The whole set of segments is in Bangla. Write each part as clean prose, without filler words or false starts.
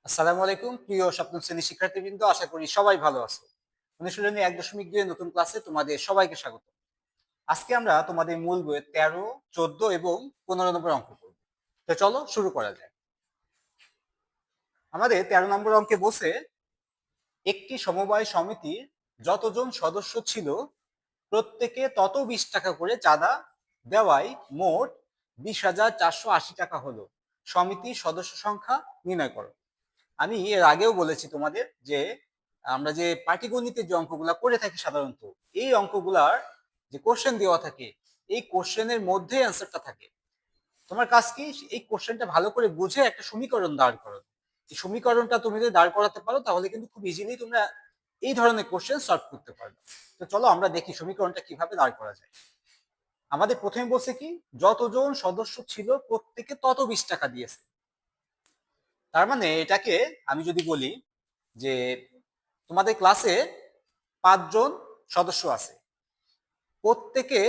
আসসালামু আলাইকুম প্রিয় সপ্তম শ্রেণীর শিক্ষার্থীবৃন্দ, আশা করি সবাই ভালো আছো। অনুশীলনী 1.2 নতুন ক্লাসে তোমাদের সবাইকে স্বাগত। আজকে আমরা তোমাদের মূল বইয়ের 13, 14 এবং 15 নম্বর অঙ্ক করব। তো চলো শুরু করা যায়। আমাদের 13 নম্বর অঙ্কে বলছে একটি সমবায় সমিতির যতজন সদস্য ছিল প্রত্যেকে তত 20 টাকা করে চাঁদা দেওয়ায় মোট 20,480 টাকা হলো। সমিতির সদস্য সংখ্যা নির্ণয় করো। আমি এর আগেও বলেছি তোমাদের যে আমরা যে পাটিগণিতের যে অঙ্কগুলা করে থাকি সাধারণত, এই অঙ্কগুলার যে কোশ্চেন দেওয়া থাকে, এই কোশ্চেনের মধ্যে অ্যান্সারটা থাকে। তোমার কাজ কি, এই কোশ্চেনটা ভালো করে বুঝে একটা সমীকরণ দাঁড় করো। এই সমীকরণটা তুমি যদি দাঁড় করাতে পারো তাহলে কিন্তু খুব ইজিলি তোমরা এই ধরনের কোশ্চেন সলভ করতে পারবে। তো চলো আমরা দেখি সমীকরণটা কিভাবে দাঁড় করা যায়। আমাদের প্রথমে বলছে কি, যতজন সদস্য ছিল প্রত্যেকে তত 20 টাকা দিয়েছে। তার মানে এটাকে আমি যদি বলি যে তোমাদের ক্লাসে 5 জন সদস্য আছে, প্রত্যেকে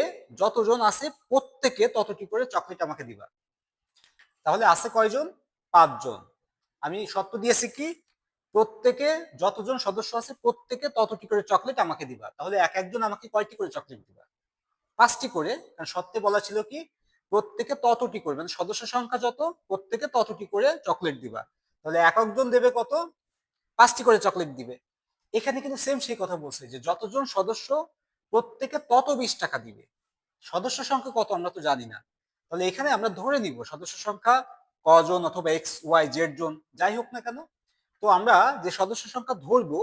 যতজন আছে প্রত্যেকে ততটি করে চকলেট আমাকে দিবা। তাহলে আছে কয়জন? 5 জন। আমি শর্ত দিয়েছি কি, প্রত্যেকে যতজন সদস্য আছে প্রত্যেকে ততটি করে চকলেট আমাকে দিবা। তাহলে এক একজন আমাকে কয়টি করে চকলেট দিবা? 5টি করে। কারণ শর্তে বলা ছিল কি, প্রত্যেকে ততটি করে, মানে সদস্য সংখ্যা যত প্রত্যেকে ততটি করে চকলেট দিবা। তাহলে এক একজন দেবে কত? 5টি করে চকলেট দিবে। এখানে কিন্তু সেম সেই কথা বলছে যে যতজন সদস্য প্রত্যেকে তত 20 টাকা দিবে। সদস্য সংখ্যা কত আমরা তো জানি না। তাহলে এখানে আমরা ধরে নিব সদস্য সংখ্যা কজন, অথবা এক্স ওয়াই জেড জন যাই হোক না কেন। তো আমরা যে সদস্য সংখ্যা ধরবো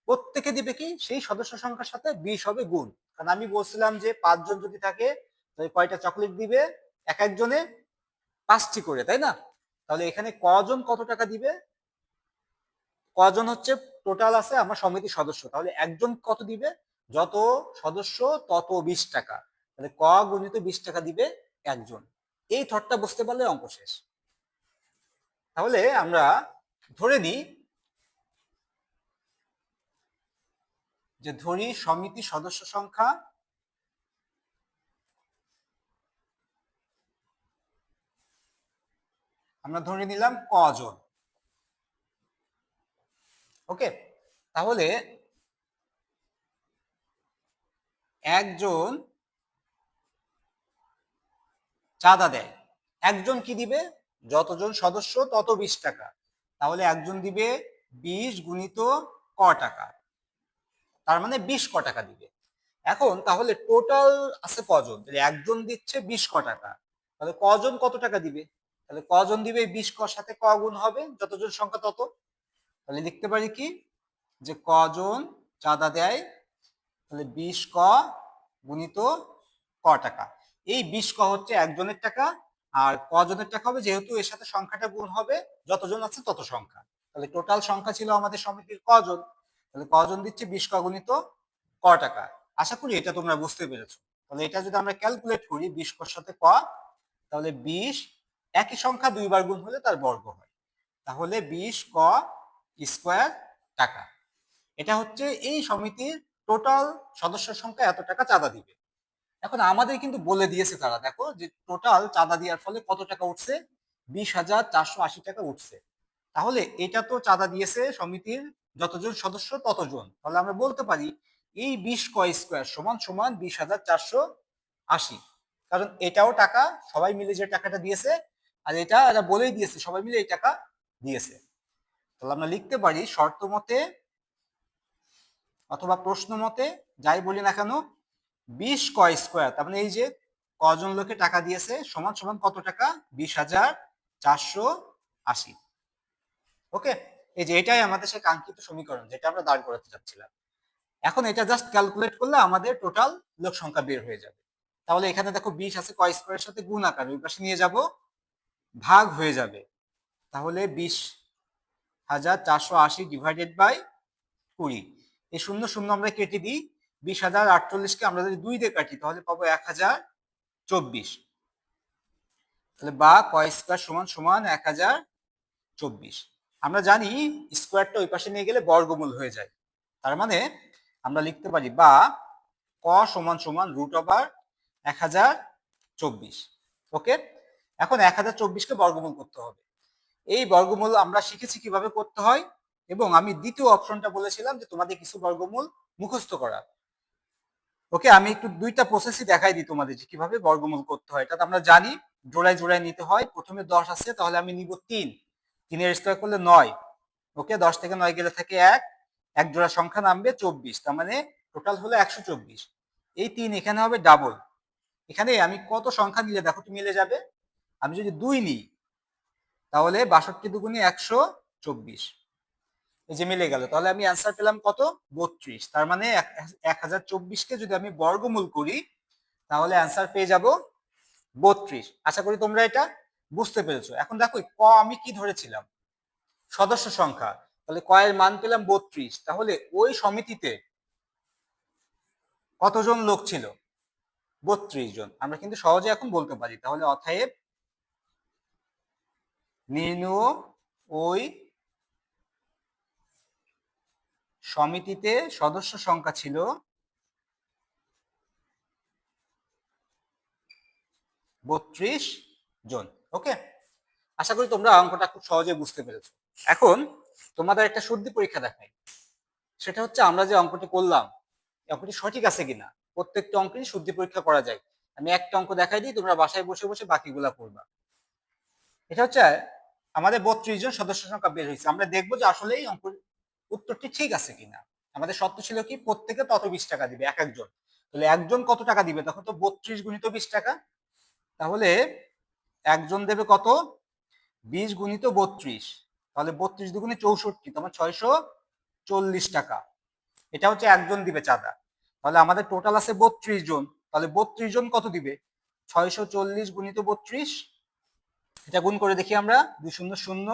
প্রত্যেকে দিবে কি, সেই সদস্য সংখ্যার সাথে 20 হবে গুণ। কারণ আমি বলছিলাম যে 5 জন যদি থাকে তাহলে কয়টা চকলেট দিবে? এক একজনে 5টি করে, তাই না? তাহলে এখানে কজন কত টাকা দিবে? কজন হচ্ছে টোটাল আছে আমার সমিতির সদস্য, তাহলে একজন কত দিবে? যত সদস্য তত 20 টাকা। তাহলে ক গুণিত 20 টাকা দিবে একজন। এই থটটা বুঝতে পারলে অঙ্ক শেষ। তাহলে আমরা ধরে নিই যে ধরি সমিতি সদস্য সংখ্যা আমরা ধরে নিলাম কজন। ওকে, তাহলে একজন চাঁদা দেয়। একজন কি দিবে? যতজন সদস্য তত 20 টাকা। তাহলে একজন দিবে 20 গুণিত ক টাকা, তার মানে 20 ক টাকা দিবে। এখন তাহলে টোটাল আছে কজন? একজন দিচ্ছে 20 ক টাকা, তাহলে কজন কত টাকা দিবে? তাহলে কজন দিবে? 20 ক সাথে ক গুণ হবে, যতজন সংখ্যা তত। তাহলে লিখতে পারি কি, যে কজন চাঁদা দেয়, তাহলে 20 ক গুণিত ক টাকা। এই 20 ক হচ্ছে একজনের টাকা, আর কজনের টাকা হবে যেহেতু এর সাথে সংখ্যাটা গুণ হবে, যতজন আছে তত সংখ্যা। তাহলে টোটাল সংখ্যা ছিল আমাদের সমিতির কজন, তাহলে কজন দিচ্ছে 20 ক গুণিত ক টাকা। আশা করি এটা তোমরা বুঝতে পেরেছো। তাহলে এটা যদি আমরা ক্যালকুলেট করি 20 কর সাথে ক, তাহলে 20 একই সংখ্যা দুইবার গুণ হলে তার বর্গ হয়। তাহলে 20 ক স্কোয়ার টাকা। এটা হচ্ছে এই সমিতির টোটাল সদস্য সংখ্যা, এত টাকা চাঁদা দিবে। এখন আমাদের কিন্তু বলে দিয়েছে তারা, দেখো যে টোটাল চাঁদা দেওয়ার ফলে কত টাকা উঠছে? 20,480 টাকা উঠছে। তাহলে এটা তো চাঁদা দিয়েছে সমিতির যতজন সদস্য ততজন, তাহলে আমরা বলতে পারি এই 20 ক স্কোয়ার সমান সমান 20,480। কারণ এটাও টাকা, সবাই মিলে যে টাকাটা দিয়েছে, আর এটা এরা বলেই দিয়েছে সবাই মিলে এই টাকা দিয়েছে। তাহলে আমরা লিখতে পারি শর্ত মতে অথবা প্রশ্ন মতে, যাই বলি না কেন, 20 ক স্কোয়ার, তার মানে এই যে কজন লোকে টাকা দিয়েছে সমান সমান কত টাকা? 20,480। ওকে, এই যে এটাই আমাদের সেই কাঙ্ক্ষিত সমীকরণ যেটা আমরা দাঁড় করাতে চাচ্ছিলাম। এখন এটা জাস্ট ক্যালকুলেট করলে আমাদের টোটাল লোক সংখ্যা বের হয়ে যাবে। তাহলে এখানে দেখো 20 আছে ক স্কোয়ারের সাথে গুণ আকার, ওই পাশে নিয়ে যাব, ভাগ হয়ে যাবে। তাহলে 20,480 ডিভাইডেড বাই 20। এই শূন্য শূন্য আমরা কেটে দিই, 20,048কে আমরা যদি 2 দিয়ে কাটি তাহলে পাবো 1024। তাহলে বা ক স্কোয়ার সমান সমান 1024। আমরা জানি স্কোয়ারটা ওই পাশে নিয়ে গেলে বর্গমূল হয়ে যায়। তার মানে আমরা লিখতে পারি বা ক সমান সমান √1024। ওকে, এখন 1024কে বর্গমূল করতে হবে। এই বর্গমূল আমরা শিখেছি কিভাবে করতে হয়, এবং আমি দ্বিতীয় অপশনটা বলেছিলাম যে তোমাদের কিছু বর্গমূল মুখস্থ করা। ওকে, আমি একটু দুইটা প্রসেসই দেখাই দিই তোমাদের যে কিভাবে বর্গমূল করতে হয়। এটা আমরা জানি, জোড়ায় জোড়ায় নিতে হয়। প্রথমে 10 আছে, তাহলে আমি নিব 3, 3 স্কয়ার করলে 9। ওকে, 10 থেকে 9 গেলে থাকে 1, এক জোড়া সংখ্যা নামবে 24, তার মানে টোটাল হলো 124। এই 3 এখানে হবে ডাবল। এখানে আমি কত সংখ্যা নিলে দেখো তো মিলে যাবে। আমি যদি 2 নিই তাহলে 62 দুগুণে 124, এই যে মিলে গেল। তাহলে আমি অ্যান্সার পেলাম কত? 32। তার মানে 1024কে যদি আমি বর্গমূল করি তাহলে অ্যান্সার পেয়ে যাব 32। আশা করি তোমরা এটা বুঝতে পেরেছো। এখন দেখো ক আমি কি ধরেছিলাম? সদস্য সংখ্যা। তাহলে ক এর মান পেলাম 32। তাহলে ওই সমিতিতে কতজন লোক ছিল? 32 জন। আমরা কিন্তু সহজে এখন বলতে পারি। তাহলে অতএব নির্ণয় ওই সমিতিতে সদস্য সংখ্যা ছিল 32 জন। ওকে, আশা করি তোমরা অঙ্কটা খুব সহজে বুঝতে পেরেছো। এখন তোমাদের একটা শুদ্ধি পরীক্ষা দেখাই। সেটা হচ্ছে আমরা যে অঙ্কটি করলাম, অঙ্কটি সঠিক আছে কিনা। প্রত্যেকটা অঙ্কেরই শুদ্ধি পরীক্ষা করা যায়। আমি একটা অঙ্ক দেখাই দিই, তোমরা বাসায় বসে বসে বাকিগুলা করবা। এটা হচ্ছে আমাদের 32 জন সদস্য সংখ্যা বের হয়েছে। আমরা দেখবো যে আসলে এই অঙ্ক উত্তরটি ঠিক আছে কিনা। আমাদের শর্ত ছিল কি, প্রত্যেকে তত 20 টাকা দিবে, এক একজন। তাহলে একজন কত টাকা দিবে? তখন তো 32 গুণিত 20 টাকা। তাহলে একজন দেবে কত? 20 গুণিত 32। তাহলে 32 দুগুণে 64, তোমার 640 টাকা। এটা হচ্ছে একজন দিবে চাঁদা। তাহলে আমাদের টোটাল আছে 32 জন। তাহলে 32 জন কত দিবে? 640 গুণিত 32। এটা গুণ করে দেখি আমরা। 2 শূন্য শূন্য,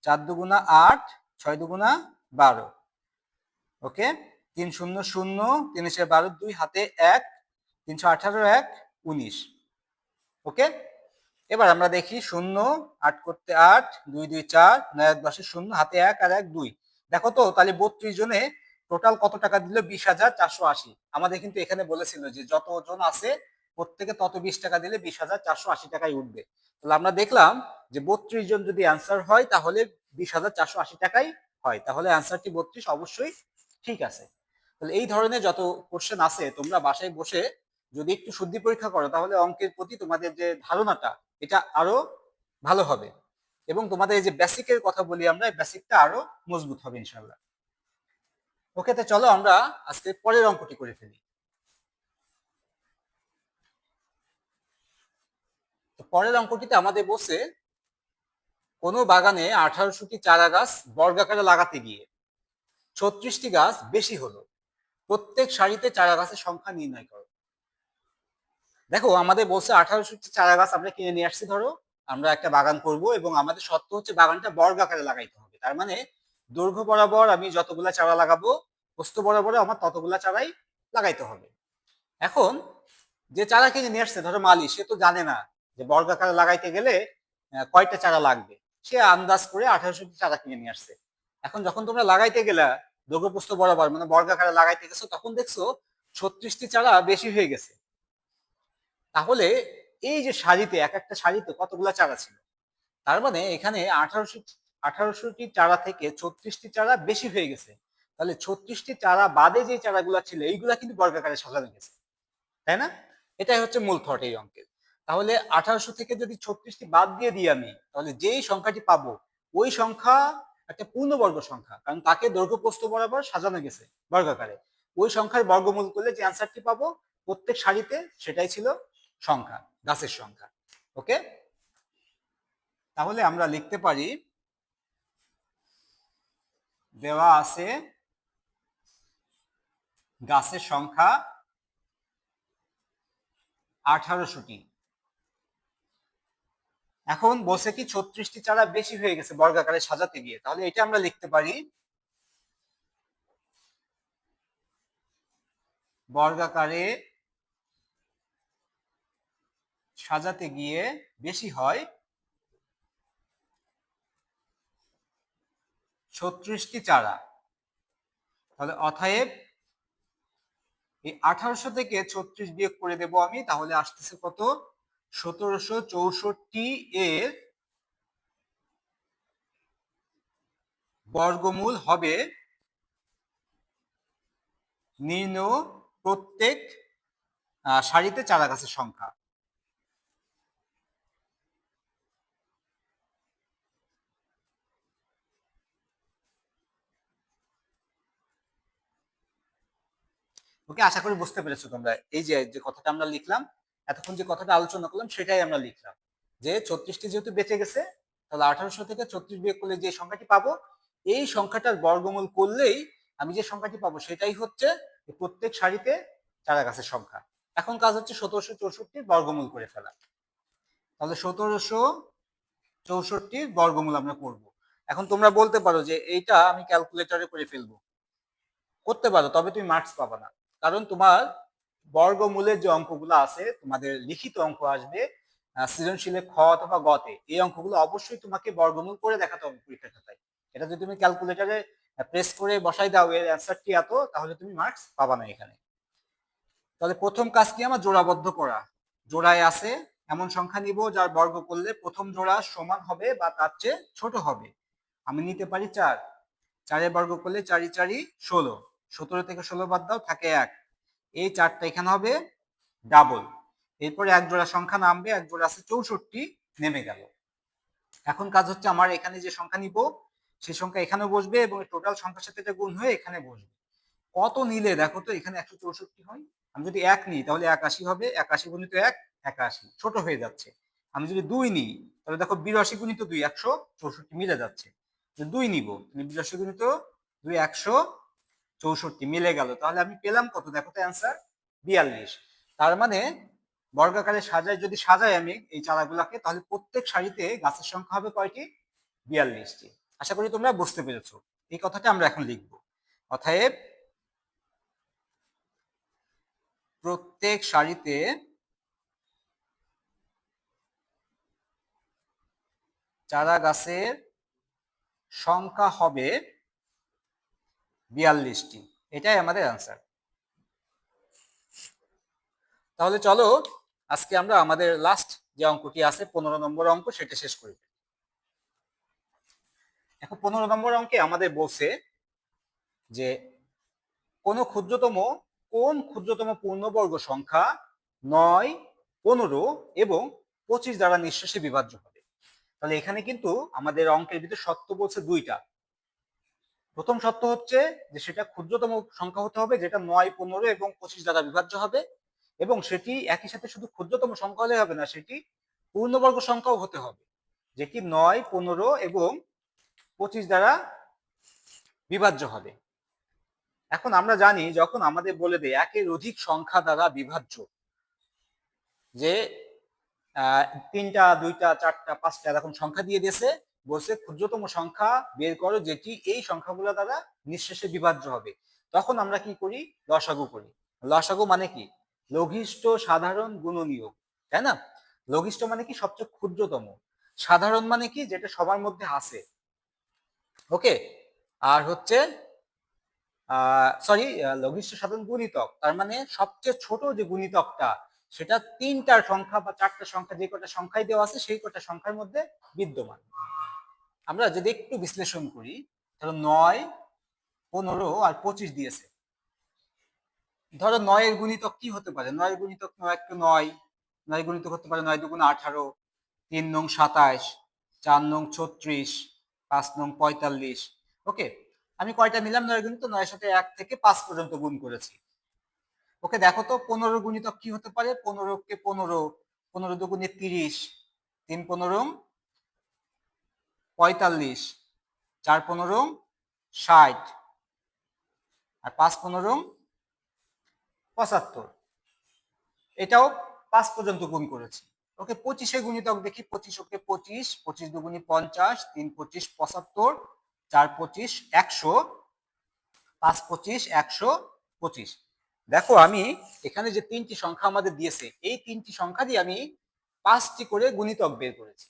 4 দুগুণা 8, 6 দুগুণা 12। ওকে, 3 শূন্য শূন্য, 3 এসে 12, 2 হাতে 1, 318, 1 19। ওকে, এবার আমরা দেখি শূন্য, 8 করতে 8, 2 2 4, 9 1 10, শূন্য হাতে 1 আর 1 2। দেখো তো তাহলে 32 জনে টোটাল কত টাকা দিল? 20,480। আমাদের কিন্তু এখানে বলেছিল যে যতজন আছে প্রত্যেকে তত 20 টাকা দিলে 20,480 টাকায় উঠবে। তাহলে আমরা দেখলাম যে 32 জন যদি অ্যান্সার হয় তাহলে 20,480 টাকাই হয়। তাহলে অ্যান্সারটি 32 অবশ্যই ঠিক আছে। তাহলে এই ধরনের যত কোশ্চেন আছে তোমরা বাসায় বসে যদি একটু শুদ্ধি পরীক্ষা করো তাহলে অঙ্কের প্রতি তোমাদের যে ধারণাটা এটা আরো ভালো হবে, এবং তোমাদের এই যে বেসিকের কথা বলি আমরা, বেসিকটা আরো মজবুত হবে ইনশাল্লাহ। ওকে, তো চলো আমরা আজকে পরের অঙ্কটি করে ফেলি। তো পরের অঙ্কটিতে আমাদের বসে কোনো বাগানে 1800টি চারা গাছ বর্গাকারে লাগাতে গিয়ে 36টি গাছ বেশি হলো, প্রত্যেক সারিতে চারা গাছের সংখ্যা নির্ণয় করো। দেখো আমাদের বলছে 1800টি চারা গাছ আমরা কিনে নিয়ে আসছি। ধরো আমরা একটা বাগান করব এবং আমাদের শর্ত হচ্ছে বাগানটা বর্গাকারে লাগাইতে হবে। তার মানে দৈর্ঘ্য বরাবর আমি যতগুলা চারা লাগাবো, প্রস্থ বরাবর আমার ততগুলা চারাই লাগাইতে হবে। এখন যে চারা কিনে নিয়ে আসছে, ধরো মালি, সে তো জানে না যে বর্গাকারে লাগাইতে গেলে কয়টা চারা লাগবে। সে আন্দাজ করে 1800টি চারা কিনে নিয়ে আসছে। এখন যখন তোমরা লাগাইতে গেলা দৈর্ঘ্য প্রস্থ বরাবর মানে বর্গাকারে লাগাইতে গেছো, তখন দেখছো 36টি চারা বেশি হয়ে গেছে। তাহলে এই যে সারিতে, এক একটা সারিতে কতগুলা চারা ছিল, তার মানে এখানে 1800টি চারা থেকে 36টি চারা বেশি হয়ে গেছে। তাহলে 36টি চারা বাদে যে চারাগুলা ছিল এইগুলা কিন্তু বর্গাকারে সাজানো গেছে, তাই না? এটাই হচ্ছে মূল থট এই অঙ্কের। তাহলে 1800 থেকে যদি 36টি বাদ দিয়ে দিই আমি, তাহলে যেই সংখ্যাটি পাবো ওই সংখ্যা একটা পূর্ণবর্গ সংখ্যা, কারণ তাকে দৈর্ঘ্য প্রস্থ বরাবর সাজানো গেছে বর্গাকারে। ওই সংখ্যার বর্গমূল করলে যে অ্যান্সারটি পাবো প্রত্যেক সারিতে, সেটাই ছিল সংখ্যা, গাছের সংখ্যা। ওকে, তাহলে আমরা লিখতে পারি দেওয়া আছে গাছের সংখ্যা 1800টি। এখন বলছে কি 36টি চারা বেশি হয়ে গেছে বর্গাকারে সাজাতে গিয়ে, তাহলে এটা আমরা লিখতে পারি বর্গাকারে সাজাতে গিয়ে বেশি হয় 36টি চারা। তাহলে অতএব এই 1800 থেকে 36 বিয়োগ করে দেব আমি, তাহলে আসতেছে কত? 1764 এর বর্গমূল হবে নিম্ন প্রত্যেক সারিতে চারা গাছের সংখ্যা। ওকে, আশা করি বুঝতে পেরেছো তোমরা। এই যে যে কথাটা আমরা লিখলাম, এতক্ষণ যে কথাটা আলোচনা করলাম সেটাই আমরা লিখলাম, যে 36টি যেহেতু বেঁচে গেছে, তাহলে 1800 থেকে 36 বিয়োগ করলে যে সংখ্যাটি পাবো, এই সংখ্যাটার বর্গমূল করলেই আমি যে সংখ্যাটি পাবো সেটাই হচ্ছে প্রত্যেক সারিতে চারা গাছের সংখ্যা। এখন কাজ হচ্ছে 1764 বর্গমূল করে ফেলা। তাহলে 1764 বর্গমূল আমরা করব। এখন তোমরা বলতে পারো যে এইটা আমি ক্যালকুলেটরে করে ফেলবো, করতে পারো, তবে তুমি মার্কস পাবা না। কারণ তোমার বর্গমূলের যে অঙ্কগুলো আছে, তোমাদের লিখিত অঙ্ক আসবে সৃজনশীলে খ অথবা গতে, এই অঙ্কগুলো অবশ্যই তোমাকে বর্গমূল করে দেখাতে হবে পরীক্ষার খাতায়। এটা যদি তুমি ক্যালকুলেটরে প্রেস করে বসাই দাও এর অ্যান্সারটি এত, তাহলে তুমি মার্কস পাবা না এখানে। তাহলে প্রথম কাজ কি আমার? জোড়াবদ্ধ করা। জোড়ায় আছে এমন সংখ্যা নিব যার বর্গ করলে প্রথম জোড়া সমান হবে বা তার চেয়ে ছোট হবে। আমি নিতে পারি 4, 4 বর্গ করলে 4 4 16, 17 থেকে 16 বাদ দাও, থাকে 1, এই 4টা এখানে হবে ডাবল। এরপরে এক জোড়া সংখ্যা নামবে, এক জোড়া আছে 64, নেমে গেল। এখন কাজ হচ্ছে আমার এখানে যে সংখ্যা নিব সেই সংখ্যা এখানে বসবে এবং টোটাল সংখ্যার সাথে এটা গুণ হয়ে এখানে বসবে। কত নিলে দেখো তো এখানে 164 হয়। আমি যদি 1 নিই তাহলে 81 হবে, 81 গুণিত 1 81, ছোট হয়ে যাচ্ছে। আমি যদি 2 নিই তাহলে দেখো 82 গুণিত 2 164 মিলে যাচ্ছে। 2 নিব, 82 গুণিত 2 164 মিলে গেল। তাহলে আমি পেলাম কত দেখো তো? অ্যান্সার 42। তার মানে বর্গাকারে যদি সাজাই আমি এই চারাগুলাকে, তাহলে প্রত্যেক সারিতে গাছের সংখ্যা হবে কয়টি? 42টি। আশা করি তোমরা বুঝতে পেরেছো। এই কথাটা আমরা এখন লিখবো। অতএব প্রত্যেক সারিতে চারা গাছের সংখ্যা হবে 42টি। এটাই আমাদের অ্যান্সার। তাহলে চলো আজকে আমরা আমাদের লাস্ট যে অঙ্কটি আছে 15 নম্বর অঙ্ক, সেটা শেষ করি। এখন 15 নম্বর অঙ্কে আমাদের বলছে যে কোন ক্ষুদ্রতম পূর্ণবর্গ সংখ্যা 9, 15 এবং 25 দ্বারা নিঃশেষে বিভাজ্য হবে। তাহলে এখানে কিন্তু আমাদের অঙ্কের ভিতরে সত্য বলছে দুইটা। প্রথম সত্য হচ্ছে যে সেটা ক্ষুদ্রতম সংখ্যা হতে হবে যেটা 9, 15 এবং 25 দ্বারা বিভাজ্য হবে, এবং সেটি একই সাথে শুধু ক্ষুদ্রতম সংখ্যা হলে হবে না, সেটি পূর্ণবর্গ সংখ্যাও হতে হবে, যেটি 9, 15 এবং 25 দ্বারা বিভাজ্য হবে। এখন আমরা জানি যখন আমাদের বলে দেয় একের অধিক সংখ্যা দ্বারা বিভাজ্য, যে 3টা 2টা 4টা 5টা এরকম সংখ্যা দিয়ে দিয়েছে, বলছে ক্ষুদ্রতম সংখ্যা বের করো যেটি এই সংখ্যাগুলো দ্বারা নিঃশেষে বিভাজ্য হবে, তখন আমরা কি করি? লসাগু করি। লসাগু মানে কি? লঘিষ্ঠ সাধারণ গুণনীয়ক, তাই না? লঘিষ্ঠ মানে কি? সবচেয়ে ক্ষুদ্রতম। সাধারণ মানে কি? যেটা সবার মধ্যে আছে। ওকে, আর হচ্ছে সরি, লঘিষ্ঠ সাধারণ গুণিতক, তার মানে সবচেয়ে ছোট যে গুণিতকটা সেটা 3টার সংখ্যা বা 4টা সংখ্যা, যে কটা সংখ্যায় দেওয়া আছে সেই কটা সংখ্যার মধ্যে বিদ্যমান। আমরা যদি একটু বিশ্লেষণ করি, ধরো 9, 15 আর 25 দিয়েছে। ধরো 9 এর গুণিতক কি হতে পারে? 9 এর গুণিতক 9 একটু 9, 9 গুণিতক হতে পারে 9 দুগুণ 18, 3 নং 27, 4 নং 36, 5 নং 45। ওকে, আমি কয়টা নিলাম? 9 গুণিত 9 এর সাথে 1 থেকে 5 পর্যন্ত গুণ করেছি। ওকে, দেখো তো 15 গুণিতক কি হতে পারে? 15 কে 15, 15 দুগুণে 30, 3 15 45, 4 15 60, আর 5 15 75। এটাও 5 পর্যন্ত গুণ করেছি। ওকে, 25 গুণিতক দেখি। 25, ওকে 25, 25 দুগুণে 50, 3 25 75, 4 25 100, 5 25 125। দেখো আমি এখানে যে 3টি সংখ্যা আমাদের দিয়েছে, এই 3টি সংখ্যা দিয়ে আমি 5টি করে গুণিতক বের করেছি,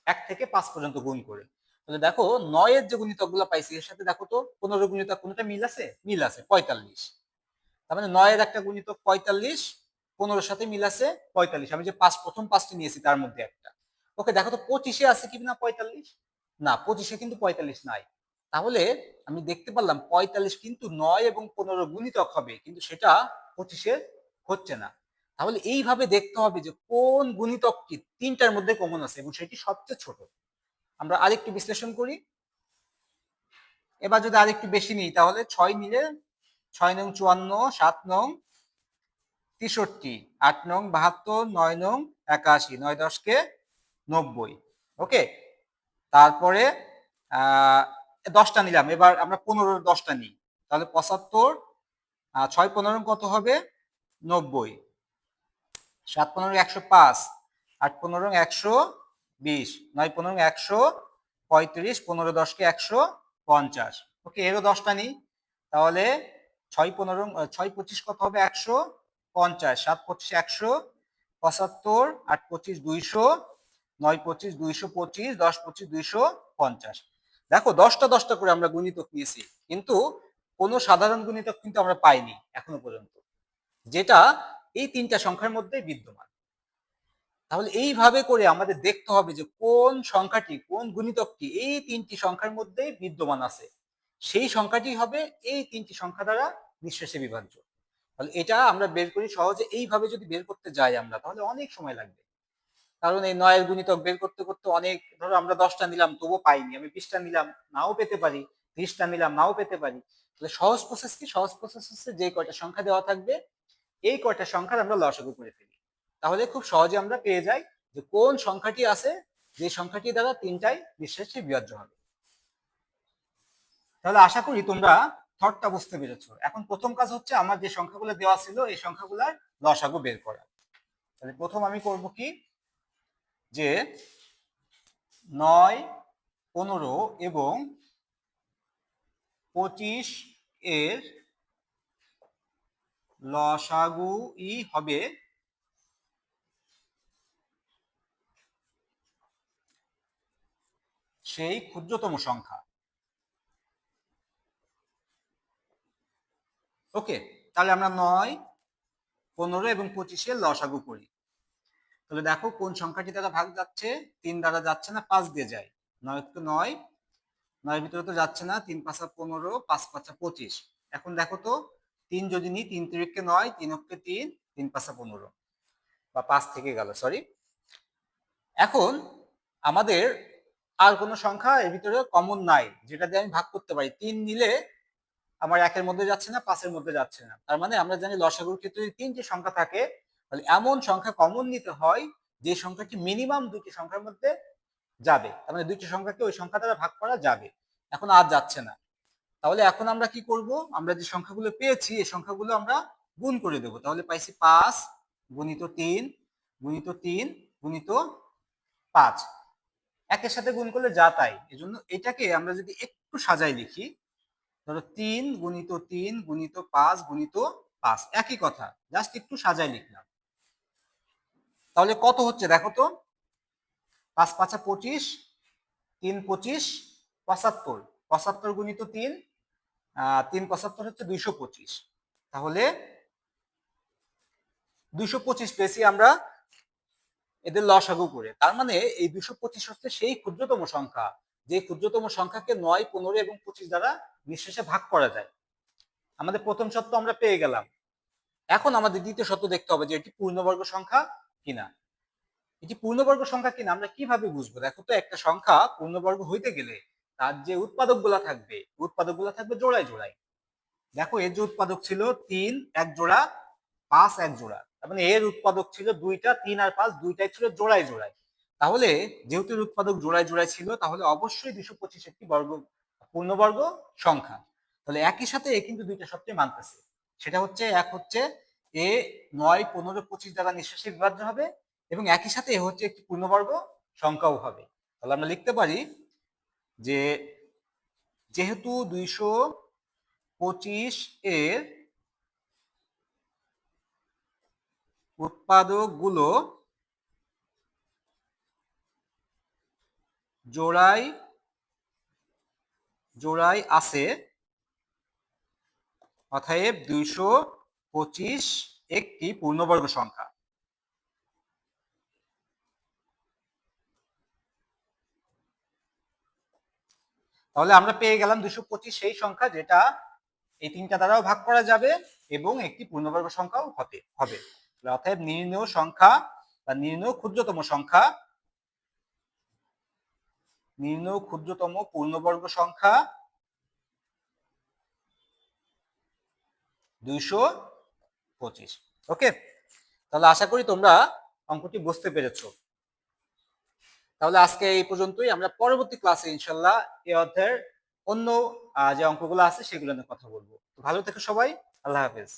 1 থেকে 5 পর্যন্ত গুণ করে। তাহলে দেখো 9 এর যে গুণিতক গুলো পাইছি এর সাথে দেখো তো 15 গুণিতক কোনটা মিল আছে? মিল আছে, 45। তার মানে 9 এর একটা গুণিতক 45, 15 সাথে মিল আছে 45। আমি যে প্রথম 5টি নিয়েছি তার মধ্যে একটা। ওকে, দেখো তো 25-এ আছে কি না 45? না, 25-এ কিন্তু 45 নাই। তাহলে আমি দেখতে পারলাম ৪৫ কিন্তু ৯ এবং ১৫ গুণিতক হবে, কিন্তু সেটা ২৫-এর হচ্ছে না। তাহলে এইভাবে দেখতে হবে যে কোন গুণিতকটি তিনটার মধ্যে কমন আছে এবং সেটি সবচেয়ে ছোট। আমরা আরেকটু বিশ্লেষণ করি। এবার যদি আরেকটু বেশি নিই তাহলে ৬ নিলে ৬ নং ৫৪, ৭ নং ৬৩, ৮ নং ৭২, ৯ নং ৮১, ৯ 10 90। ওকে, তারপরে 10টা নিলাম, এবার আমরা ১৫-র 10টা নিই, তাহলে ৭৫, ৬ ১৫ কত হবে 90, ৭ ১৫ ১০৫, ৮ ১৫ ১২০, ৯ ১৫ ১৩৫, ১৫ 10 ১৫০। ওকে, এরও 10টা নিই, তাহলে ৬ ১৫ ৬ ২৫ কত হবে ১৫০, ৭ ২৫ ১৭৫, ৮ ২৫ ২০০, ৯ ২৫ ২২৫, ১০ ২৫ ২৫০। দেখো 10টা করে আমরা গুণিতক নিয়েছি, কিন্তু কোনো সাধারণ গুণিতক কিন্তু আমরা পাইনি এখনো পর্যন্ত, যেটা এই তিনটা সংখ্যার মধ্যে বিদ্যমান। তাহলে এইভাবে করে আমাদের দেখতে হবে যে কোন সংখ্যাটি, কোন গুণিতকটি এই তিনটি সংখ্যার মধ্যে বিদ্যমান আছে, সেই সংখ্যাটি হবে এই তিনটি সংখ্যা দ্বারা নিঃশেষে বিভাজ্য। তাহলে এটা আমরা বের করি সহজে। এইভাবে যদি বের করতে যাই আমরা, তাহলে অনেক সময় লাগবে, কারণ এই ৯ এর গুণিতক বের করতে করতে অনেক, ধরো আমরা 10টা নিলাম তবুও পাইনি, আমি 20টা নিলাম নাও পেতে পারি, 30টা নিলাম নাও পেতে পারি। তাহলে সহজ প্রসেস কি? সহজ প্রসেস হচ্ছে যে কয়টা সংখ্যা দেওয়া থাকবে এই কয়টা সংখ্যার আমরা লসাগু করে ফেলি, তাহলে খুব সহজে আমরা পেয়ে যাই যে কোন সংখ্যাটি আছে যে সংখ্যাটি দ্বারা তিনটাই নিঃশেষে বিভাজ্য হবে। তাহলে আশা করি তোমরা থটটা বুঝতে পেরেছো। এখন প্রথম কাজ হচ্ছে আমার যে সংখ্যাগুলো দেওয়া ছিল এই সংখ্যাগুলোর লসাগু বের করা। তাহলে প্রথম আমি করব কি, যে ৯, ১৫ এবং ২৫ এর লসাগুই হবে সেই ক্ষুদ্রতম সংখ্যা। ওকে, তাহলে আমরা ৯, ১৫ এবং ২৫ এর লসাগু করি। তাহলে দেখো কোন সংখ্যাটি দ্বারা ভাগ যাচ্ছে, ৩ দ্বারা যাচ্ছে না, ৫ দিয়ে যায়। ৯ তো ৯, ৯ ভিতরে তো যাচ্ছে না, ৩ ৫ ১৫, ৫ ৫ ২৫। এখন দেখো তো ৩ যদি নিই, ৩ তিরিকে ৯, ৩ অক্ষে ৩, ৩ ৫ ১৫, বা ৫ থেকে গেল, সরি। এখন আমাদের আর কোনো সংখ্যা এর ভিতরে কমন নাই যেটা দিয়ে আমি ভাগ করতে পারি। ৩ নিলে আমার ১ এর মধ্যে যাচ্ছে না, ৫ এর মধ্যে যাচ্ছে না, তার মানে আমরা জানি লসাগুর ক্ষেত্রে যদি ৩টি সংখ্যা থাকে তাহলে এমন সংখ্যা কমন নিতে হয় যে সংখ্যাটি মিনিমাম দুইটি সংখ্যার মধ্যে যাবে, তার মানে দুইটি সংখ্যাকে ওই সংখ্যা দ্বারা ভাগ করা যাবে। এখন আর যাচ্ছে না, তাহলে এখন আমরা কি করব, আমরা যে সংখ্যাগুলো পেয়েছি এই সংখ্যাগুলো আমরা গুণ করে দেব। তাহলে পাইছি ৫ গুণিত ৩ গুণিত ৩ গুণিত ৫, একের সাথে গুণ করলে যা তাই। এজন্য এটাকে আমরা যদি একটু সাজাই লিখি, ধরো ৩ গুণিত ৩ গুণিত ৫ গুণিত ৫, একই কথা, জাস্ট একটু সাজাই লিখলাম। তাহলে কত হচ্ছে দেখো তো, ৫ ৫ ২৫, ৩ ২৫, ৭৫, ৭৫ গুণিত ৩, ৩ ৭৫ হচ্ছে ২২৫। তাহলে ২২৫ পেয়েছি আমরা এদের লসাগু করে। তার মানে এই ২২৫ হচ্ছে সেই ক্ষুদ্রতম সংখ্যা, যে ক্ষুদ্রতম সংখ্যাকে ৯, ১৫ এবং ২৫ দ্বারা নিঃশেষে ভাগ করা যায়। আমাদের প্রথম শর্ত আমরা পেয়ে গেলাম। এখন আমাদের দ্বিতীয় শর্ত দেখতে হবে যে এটি পূর্ণবর্গ সংখ্যা কিনা। এটি পূর্ণবর্গ সংখ্যা কিনা আমরা কিভাবে বুঝবো? দেখো তো, একটা সংখ্যা পূর্ণবর্গ হইতে গেলে তার যে উৎপাদকগুলা থাকবে, উৎপাদকগুলা থাকবে জোড়ায় জোড়ায়। দেখো এর যে উৎপাদক ছিল ৩ এক জোড়া, ৫ এক জোড়া, তার মানে এর উৎপাদক ছিল দুইটা, ৩ আর ৫ দুইটাই ছিল জোড়ায় জোড়ায়। তাহলে যেহেতু এর উৎপাদক জোড়ায় জোড়ায় ছিল, তাহলে অবশ্যই ২২৫ একটি পূর্ণবর্গ সংখ্যা। তাহলে একই সাথে এ কিন্তু দুইটা শর্তই মানতেছে। সেটা হচ্ছে, এক হচ্ছে এ ৯, ১৫, ২৫ দ্বারা নিঃশেষে বিভাজ্য হবে, এবং একই সাথে এ হচ্ছে একটি পূর্ণবর্গ সংখ্যাও হবে। তাহলে আমরা লিখতে পারি যে যেহেতু ২২৫ এর উৎপাদকগুলো জোড়ায় জোড়ায় আছে, অতএব ২২৫ একটি পূর্ণবর্গ সংখ্যা। তাহলে আমরা পেয়ে গেলাম 225 সেই সংখ্যা যেটা এই তিনটা দ্বারাও ভাগ করা যাবে এবং একটি পূর্ণবর্গ সংখ্যাও হবে। অতএব নির্ণেয় সংখ্যা বা নির্ণেয় ক্ষুদ্রতম পূর্ণবর্গ সংখ্যা 225। ওকে, তাহলে আশা করি তোমরা অঙ্কটি বুঝতে পেরেছো। তাহলে আজকে এই পর্যন্তই। আমরা পরবর্তী ক্লাসে ইনশাল্লাহ এই অধ্যায়ের অন্য যে অঙ্কগুলো আছে সেগুলো নিয়ে কথা বলবো। ভালো থেকো সবাই, আল্লাহ হাফেজ।